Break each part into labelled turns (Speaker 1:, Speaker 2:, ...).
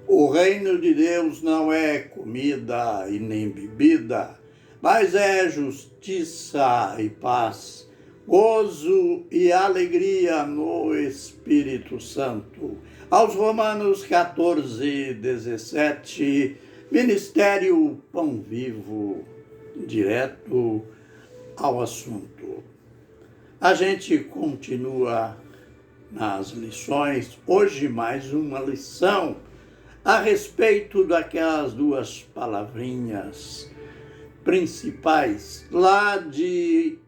Speaker 1: O reino de Deus não é comida e nem bebida, mas é justiça e paz, gozo e alegria no Espírito Santo. Aos Romanos 14:17, Ministério Pão Vivo, direto ao assunto. A gente continua nas lições, hoje mais uma lição a respeito daquelas duas palavrinhas principais, lá de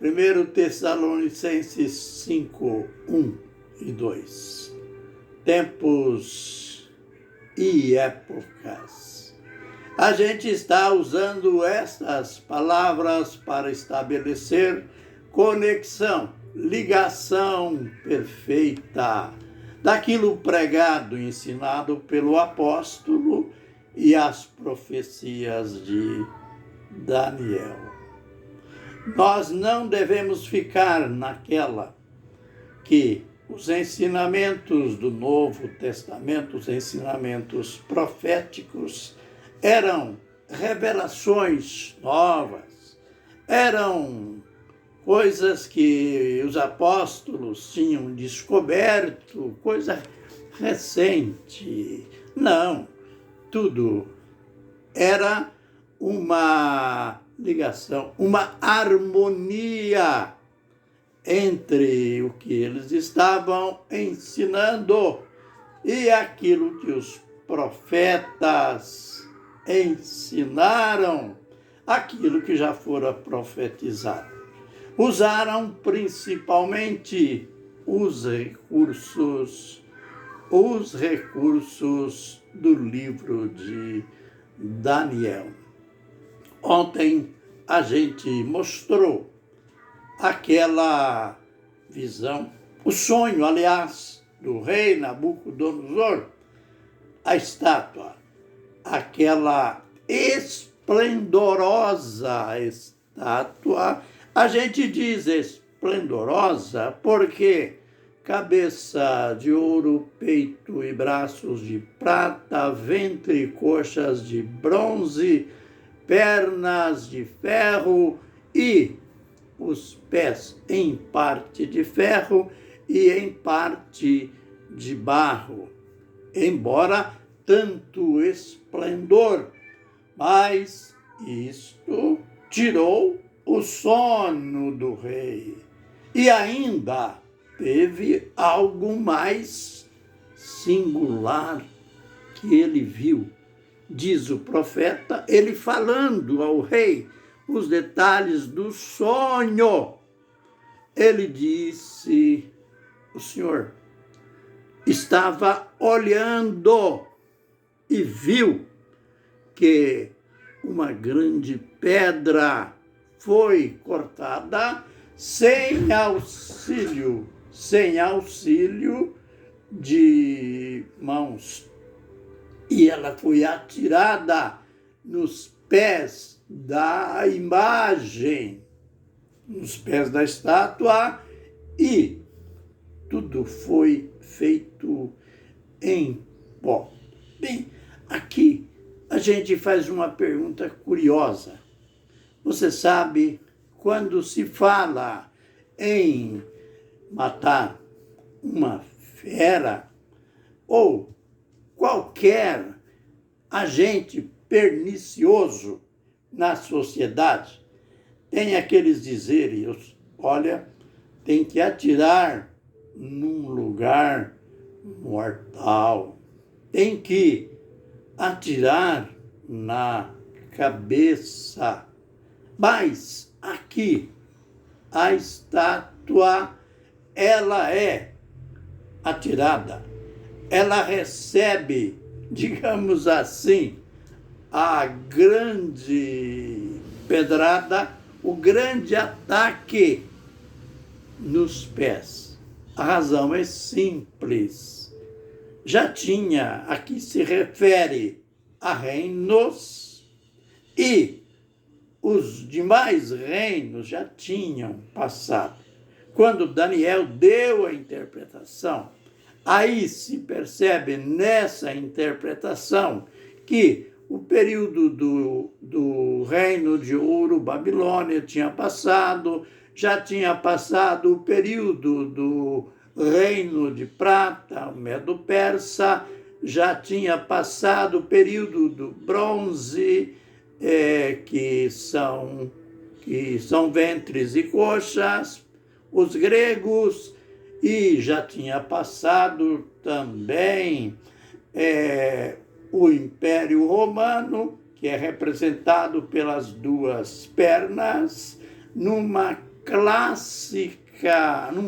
Speaker 1: 1 Tessalonicenses 5, 1 e 2. Tempos e épocas. A gente está usando estas palavras para estabelecer conexão, ligação perfeita daquilo pregado, ensinado pelo apóstolo e as profecias de Daniel. Nós não devemos ficar naquela que os ensinamentos do Novo Testamento, os ensinamentos proféticos, eram revelações novas, eram coisas que os apóstolos tinham descoberto, coisa recente. Não, tudo era uma ligação, uma harmonia entre o que eles estavam ensinando e aquilo que os profetas ensinaram, aquilo que já fora profetizado. Usaram principalmente os recursos do livro de Daniel. Ontem a gente mostrou aquela visão, o sonho, aliás, do rei Nabucodonosor, a estátua, aquela esplendorosa estátua. A gente diz esplendorosa porque cabeça de ouro, peito e braços de prata, ventre e coxas de bronze, pernas de ferro e os pés em parte de ferro e em parte de barro. Embora tanto esplendor, mas isto tirou o sono do rei. E ainda teve algo mais singular que ele viu. Diz o profeta, ele falando ao rei os detalhes do sonho. Ele disse, o Senhor estava olhando e viu que uma grande pedra foi cortada sem auxílio de mãos. E ela foi atirada nos pés da imagem, nos pés da estátua, e tudo foi feito em pó. Bem, aqui a gente faz uma pergunta curiosa. Você sabe, quando se fala em matar uma fera ou qualquer agente pernicioso na sociedade, tem aqueles dizeres, olha, tem que atirar num lugar mortal, tem que atirar na cabeça. Mas aqui a estátua, ela é atirada, ela recebe, digamos assim, a grande pedrada, o grande ataque nos pés. A razão é simples. Já tinha, aqui se refere a reinos, e os demais reinos já tinham passado. Quando Daniel deu a interpretação, Aí se percebe nessa interpretação que o período do reino de ouro, Babilônia, tinha passado, já tinha passado o período do reino de prata, Medo-Persa, já tinha passado o período do bronze, que são ventres e coxas, os gregos, e já tinha passado também o Império Romano, que é representado pelas duas pernas, num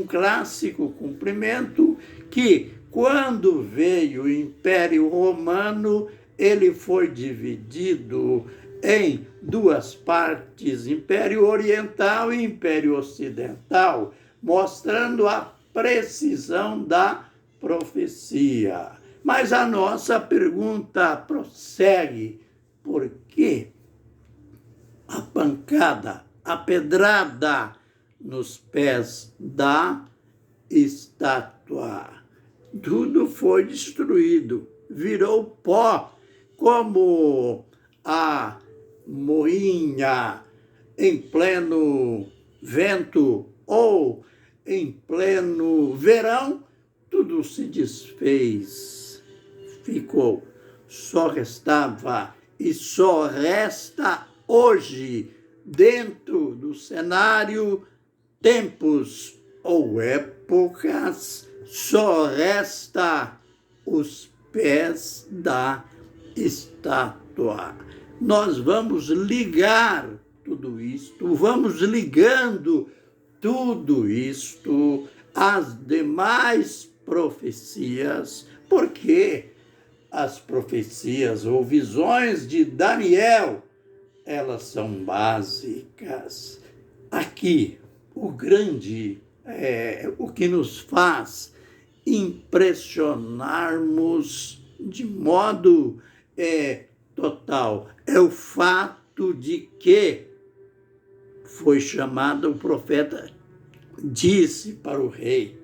Speaker 1: clássico cumprimento, que quando veio o Império Romano, ele foi dividido em duas partes, Império Oriental e Império Ocidental, mostrando a precisão da profecia. Mas a nossa pergunta prossegue: por que a pancada, a pedrada nos pés da estátua? Tudo foi destruído, virou pó, como a moinha em pleno vento ou em pleno verão, tudo se desfez, ficou, só restava e só resta hoje, dentro do cenário, tempos ou épocas, só resta os pés da estátua. Nós vamos ligar tudo isto, vamos ligando tudo isto às demais profecias, porque as profecias ou visões de Daniel, elas são básicas. Aqui, o que nos faz impressionarmos de modo total é o fato de que foi chamado, o profeta disse para o rei,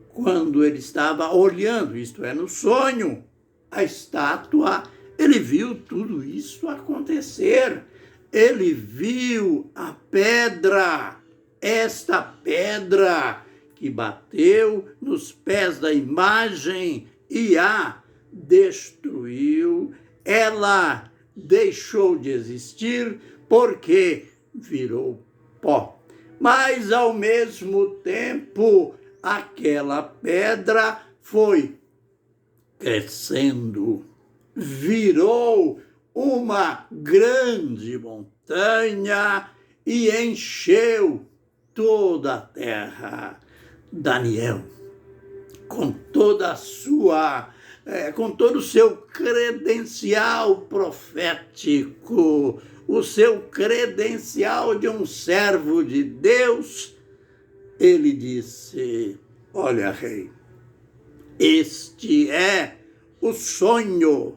Speaker 1: quando ele estava olhando, isto é, no sonho, a estátua, ele viu tudo isso acontecer. Ele viu a pedra, esta pedra que bateu nos pés da imagem e a destruiu. Ela deixou de existir porque virou pó. Mas, ao mesmo tempo, aquela pedra foi crescendo, virou uma grande montanha e encheu toda a terra. Daniel, com toda a sua, com todo o seu credencial profético, o seu credencial de um servo de Deus, ele disse: olha, rei, este é o sonho.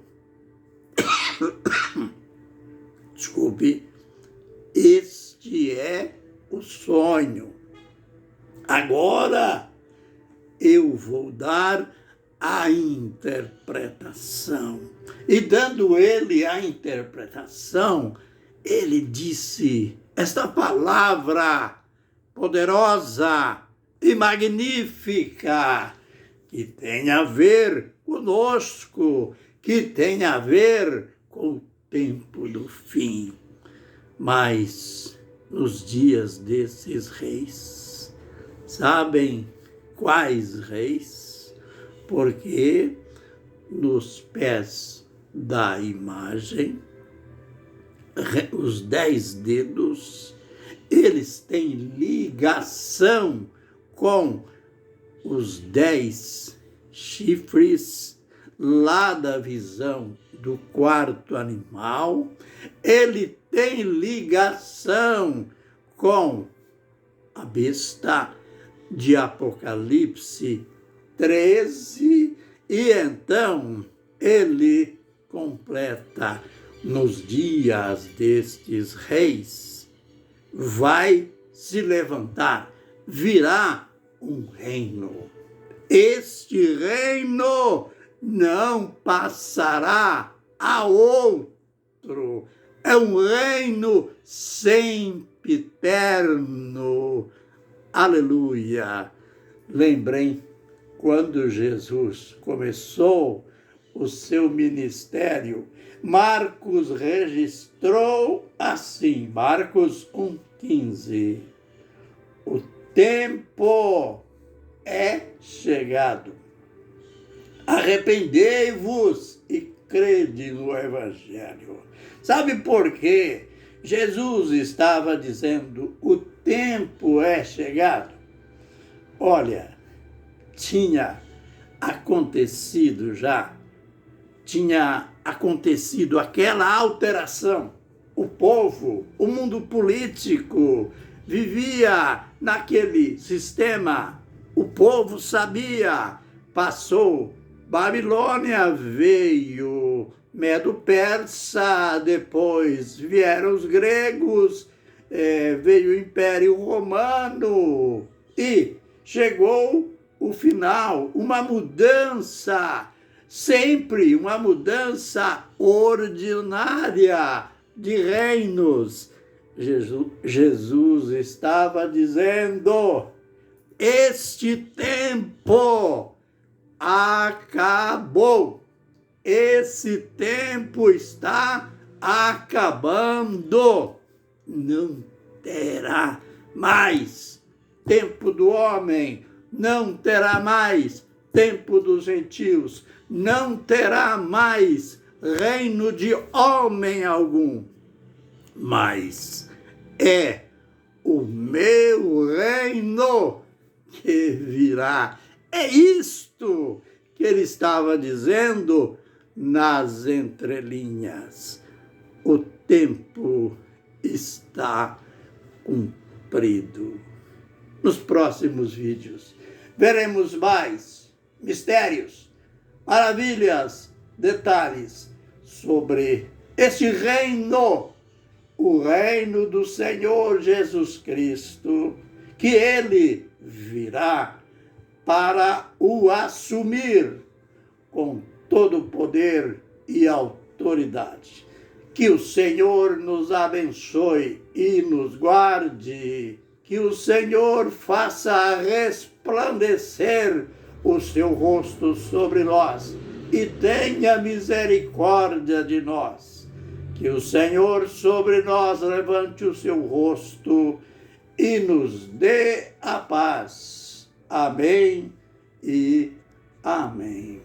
Speaker 1: Desculpe, este é o sonho. Agora eu vou dar a interpretação. E dando ele a interpretação, ele disse esta palavra poderosa e magnífica, que tem a ver conosco, que tem a ver com o tempo do fim. Mas nos dias desses reis, sabem quais reis? Porque nos pés da imagem, os 10 dedos, eles têm ligação com os 10 chifres lá da visão do quarto animal. Ele tem ligação com a besta de Apocalipse 13, e então ele completa: nos dias destes reis vai se levantar, virá um reino. este reino não passará a outro. É um reino sempiterno. Aleluia! Lembrem quando Jesus começou o seu ministério, Marcos registrou assim, Marcos 1,15. O tempo é chegado. Arrependei-vos e crede no Evangelho. Sabe por quê? Jesus estava dizendo, o tempo é chegado. Olha, tinha acontecido aquela alteração. O povo, o mundo político, vivia naquele sistema. O povo sabia, passou. Babilônia veio, Medo-Persa, depois vieram os gregos, veio o Império Romano e chegou o final, uma mudança, sempre uma mudança ordinária de reinos. Jesus estava dizendo, este tempo acabou. Esse tempo está acabando. Não terá mais tempo do homem, não terá mais tempo dos gentios, não terá mais reino de homem algum, mas é o meu reino que virá. É isto que ele estava dizendo nas entrelinhas. O tempo está cumprido. Nos próximos vídeos veremos mais mistérios, maravilhas, detalhes sobre este reino, o reino do Senhor Jesus Cristo, que ele virá para o assumir com todo o poder e autoridade. Que o Senhor nos abençoe e nos guarde. Que o Senhor faça resplandecer o seu rosto sobre nós e tenha misericórdia de nós. Que o Senhor sobre nós levante o seu rosto e nos dê a paz. Amém e amém.